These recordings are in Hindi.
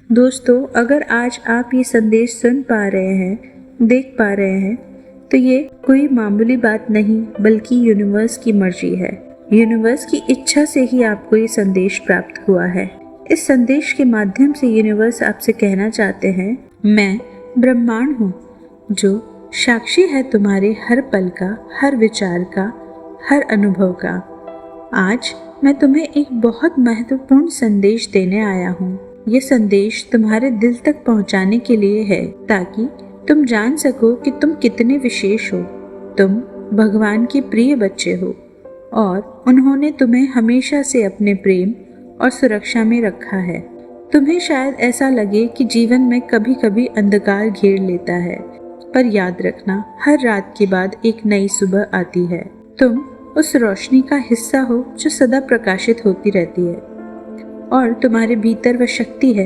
दोस्तों, अगर आज आप ये संदेश सुन पा रहे हैं, देख पा रहे हैं, तो ये कोई मामूली बात नहीं बल्कि यूनिवर्स की मर्जी है। यूनिवर्स की इच्छा से ही आपको ये संदेश प्राप्त हुआ है। इस संदेश के माध्यम से यूनिवर्स आपसे कहना चाहते हैं, मैं ब्रह्मांड हूँ जो साक्षी है तुम्हारे हर पल का, हर विचार का, हर अनुभव का। आज मैं तुम्हें एक बहुत महत्वपूर्ण संदेश देने आया हूँ। ये संदेश तुम्हारे दिल तक पहुँचाने के लिए है ताकि तुम जान सको कि तुम कितने विशेष हो। तुम भगवान के प्रिय बच्चे हो और उन्होंने तुम्हें हमेशा से अपने प्रेम और सुरक्षा में रखा है। तुम्हें शायद ऐसा लगे कि जीवन में कभी कभी अंधकार घेर लेता है, पर याद रखना, हर रात के बाद एक नई सुबह आती है। तुम उस रोशनी का हिस्सा हो जो सदा प्रकाशित होती रहती है और तुम्हारे भीतर वह शक्ति है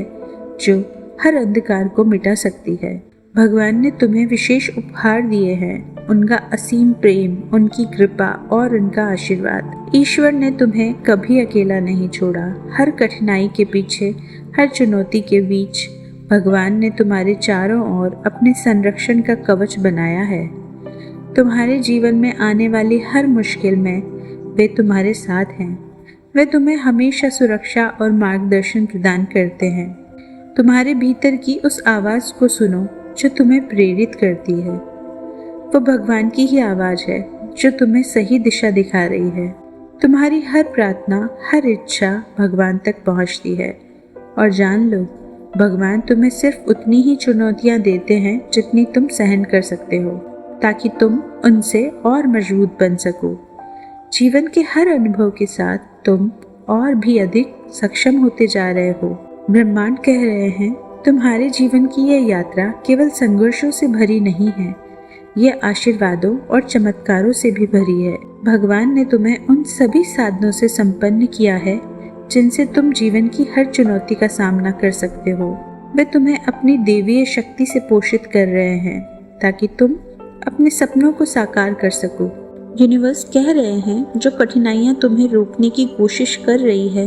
जो हर अंधकार को मिटा सकती है। भगवान ने तुम्हें विशेष उपहार दिए हैं, उनका असीम प्रेम, उनकी कृपा और उनका आशीर्वाद। ईश्वर ने तुम्हें कभी अकेला नहीं छोड़ा। हर कठिनाई के पीछे, हर चुनौती के बीच भगवान ने तुम्हारे चारों ओर अपने संरक्षण का कवच बनाया है। तुम्हारे जीवन में आने वाली हर मुश्किल में वे तुम्हारे साथ हैं। वे तुम्हें हमेशा सुरक्षा और मार्गदर्शन प्रदान करते हैं। तुम्हारे भीतर की उस आवाज़ को सुनो जो तुम्हें प्रेरित करती है। वो भगवान की ही आवाज़ है जो तुम्हें सही दिशा दिखा रही है। तुम्हारी हर प्रार्थना, हर इच्छा भगवान तक पहुंचती है। और जान लो, भगवान तुम्हें सिर्फ उतनी ही चुनौतियां देते हैं जितनी तुम सहन कर सकते हो, ताकि तुम उनसे और मजबूत बन सको। जीवन के हर अनुभव के साथ तुम और भी अधिक सक्षम होते जा रहे हो। ब्रह्मांड कह रहे हैं, तुम्हारे जीवन की यह यात्रा केवल संघर्षों से भरी नहीं है, यह आशीर्वादों और चमत्कारों से भी भरी है। भगवान ने तुम्हें उन सभी साधनों से संपन्न किया है जिनसे तुम जीवन की हर चुनौती का सामना कर सकते हो। वे तुम्हें अपनी देवीय शक्ति से पोषित कर रहे हैं ताकि तुम अपने सपनों को साकार कर सको। यूनिवर्स कह रहे हैं, जो कठिनाइयाँ तुम्हें रोकने की कोशिश कर रही है,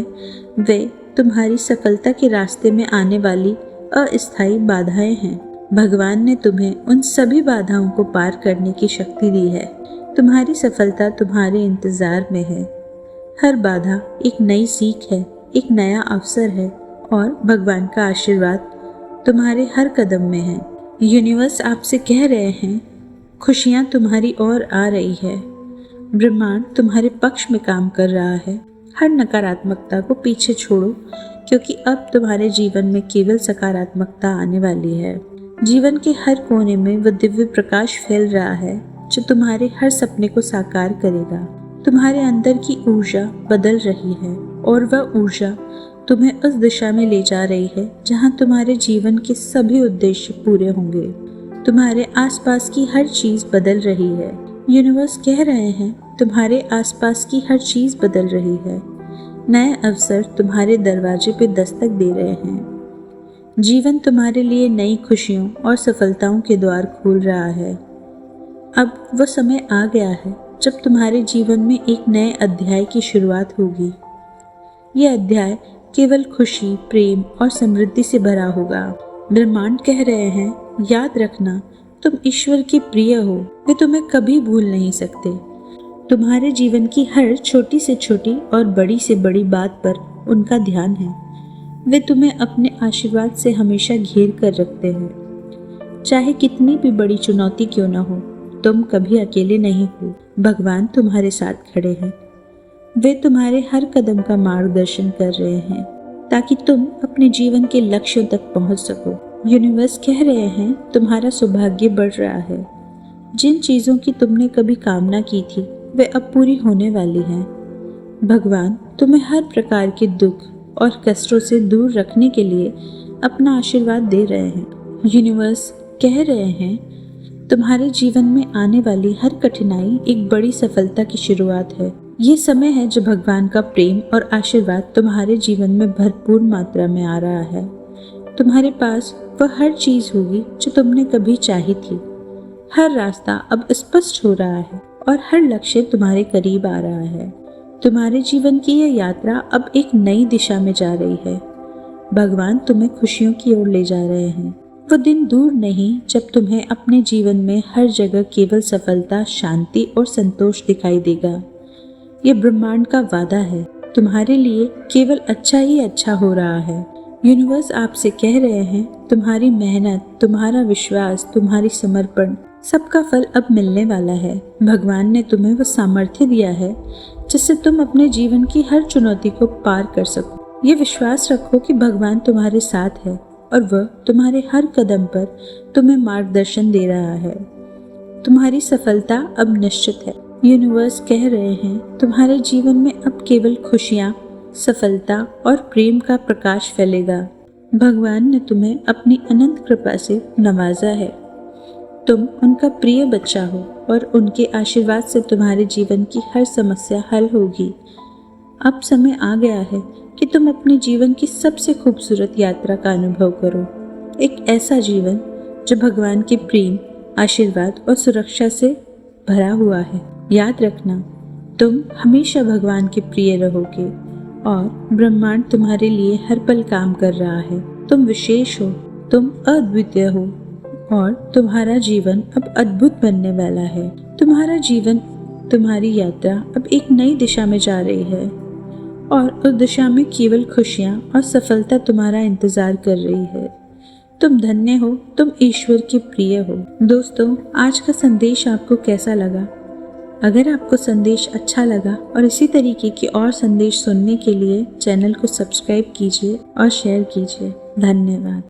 वे तुम्हारी सफलता के रास्ते में आने वाली अस्थायी बाधाएं हैं। भगवान ने तुम्हें उन सभी बाधाओं को पार करने की शक्ति दी है। तुम्हारी सफलता तुम्हारे इंतजार में है। हर बाधा एक नई सीख है, एक नया अवसर है और भगवान का आशीर्वाद तुम्हारे हर कदम में है। यूनिवर्स आपसे कह रहे हैं, खुशियाँ तुम्हारी ओर आ रही है। ब्रह्मांड तुम्हारे पक्ष में काम कर रहा है। हर नकारात्मकता को पीछे छोड़ो, क्योंकि अब तुम्हारे जीवन में केवल सकारात्मकता आने वाली है। जीवन के हर कोने में वह दिव्य प्रकाश फैल रहा है जो तुम्हारे हर सपने को साकार करेगा। तुम्हारे अंदर की ऊर्जा बदल रही है और वह ऊर्जा तुम्हें उस दिशा में ले जा रही है जहां तुम्हारे जीवन के सभी उद्देश्य पूरे होंगे। तुम्हारे आसपास की हर चीज बदल रही है। यूनिवर्स कह रहे हैं, तुम्हारे आसपास की हर चीज बदल रही है। नए अवसर तुम्हारे दरवाजे पे दस्तक दे रहे हैं। जीवन तुम्हारे लिए नई खुशियों और सफलताओं के द्वार खोल रहा है। अब वो समय आ गया है जब तुम्हारे जीवन में एक नए अध्याय की शुरुआत होगी। यह अध्याय केवल खुशी, प्रेम और समृद्धि से भरा होगा। ब्रह्मांड कह रहे हैं, याद रखना, तुम ईश्वर के प्रिय हो। वे तुम्हें कभी भूल नहीं सकते। तुम्हारे जीवन की हर छोटी से छोटी और बड़ी से बड़ी बात पर उनका ध्यान है। वे तुम्हें अपने आशीर्वाद से हमेशा घेर कर रखते हैं। चाहे कितनी भी बड़ी चुनौती क्यों न हो, तुम कभी अकेले नहीं हो। भगवान तुम्हारे साथ खड़े हैं। वे तुम्हारे हर कदम का मार्गदर्शन कर रहे हैं ताकि तुम अपने जीवन के लक्ष्यों तक पहुंच सको। यूनिवर्स कह रहे हैं, तुम्हारा सौभाग्य बढ़ रहा है। जिन चीज़ों की तुमने कभी कामना की थी, वे अब पूरी होने वाली हैं। भगवान तुम्हें हर प्रकार के दुख और कष्टों से दूर रखने के लिए अपना आशीर्वाद दे रहे हैं। यूनिवर्स कह रहे हैं, तुम्हारे जीवन में आने वाली हर कठिनाई एक बड़ी सफलता की शुरुआत है। ये समय है जब भगवान का प्रेम और आशीर्वाद तुम्हारे जीवन में भरपूर मात्रा में आ रहा है। तुम्हारे पास वह हर चीज होगी जो तुमने कभी चाही थी। हर रास्ता अब स्पष्ट हो रहा है और हर लक्ष्य तुम्हारे करीब आ रहा है। तुम्हारे जीवन की यह यात्रा अब एक नई दिशा में जा रही है। भगवान तुम्हें खुशियों की ओर ले जा रहे हैं। वो दिन दूर नहीं जब तुम्हें अपने जीवन में हर जगह केवल सफलता, शांति और संतोष दिखाई देगा। ये ब्रह्मांड का वादा है, तुम्हारे लिए केवल अच्छा ही अच्छा हो रहा है। यूनिवर्स आपसे कह रहे हैं, तुम्हारी मेहनत, तुम्हारा विश्वास, तुम्हारी समर्पण, सबका फल अब मिलने वाला है। भगवान ने तुम्हें वो सामर्थ्य दिया है जिससे तुम अपने जीवन की हर चुनौती को पार कर सको। ये विश्वास रखो कि भगवान तुम्हारे साथ है और वह तुम्हारे हर कदम पर तुम्हें मार्गदर्शन दे रहा है। तुम्हारी सफलता अब निश्चित है। यूनिवर्स कह रहे हैं, तुम्हारे जीवन में अब केवल खुशियाँ, सफलता और प्रेम का प्रकाश फैलेगा। भगवान ने तुम्हें अपनी अनंत कृपा से नवाजा है। तुम उनका प्रिय बच्चा हो और उनके आशीर्वाद से तुम्हारे जीवन की हर समस्या हल होगी। अब समय आ गया है कि तुम अपने जीवन की सबसे खूबसूरत यात्रा का अनुभव करो। एक ऐसा जीवन जो भगवान के प्रेम, आशीर्वाद और सुरक्षा से भरा हुआ है। याद रखना, तुम हमेशा भगवान के प्रिय रहोगे और ब्रह्मांड तुम्हारे लिए हर पल काम कर रहा है। तुम विशेष हो, तुम अद्वितीय हो और तुम्हारा जीवन अब अद्भुत बनने वाला है। तुम्हारा जीवन, तुम्हारी यात्रा अब एक नई दिशा में जा रही है और उस दिशा में केवल खुशियाँ और सफलता तुम्हारा इंतजार कर रही है। तुम धन्य हो, तुम ईश्वर के प्रिय हो। दोस्तों, आज का संदेश आपको कैसा लगा? अगर आपको संदेश अच्छा लगा और इसी तरीके के और संदेश सुनने के लिए चैनल को सब्सक्राइब कीजिए और शेयर कीजिए। धन्यवाद।